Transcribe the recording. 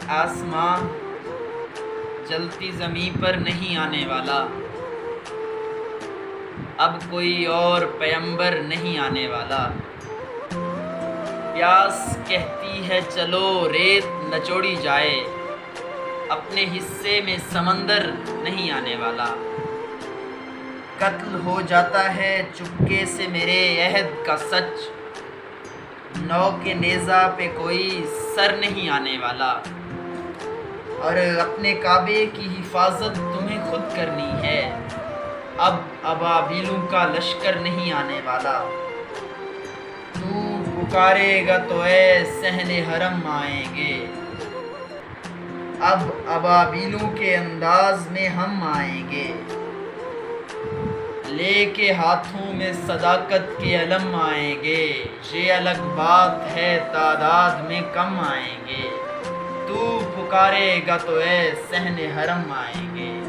آسماں جلتی زمیں پر نہیں آنے والا، اب کوئی اور پیمبر نہیں آنے والا۔ پیاس کہتی ہے چلو ریت نچوڑی جائے، اپنے حصے میں سمندر نہیں آنے والا۔ قتل ہو جاتا ہے چپکے سے میرے عہد کا سچ، نو کے نیزہ پہ کوئی سر نہیں آنے والا۔ اور اپنے کعبے کی حفاظت تمہیں خود کرنی ہے، اب ابابیلوں کا لشکر نہیں آنے والا۔ تو پکارے گا تو اے صحن حرم آئیں گے، اب ابابیلوں کے انداز میں ہم آئیں گے۔ لے کے ہاتھوں میں صداقت کے علم آئیں گے، یہ الگ بات ہے تعداد میں کم آئیں گے۔ تو پکارے گا تو اے صحن حرم آئیں گے۔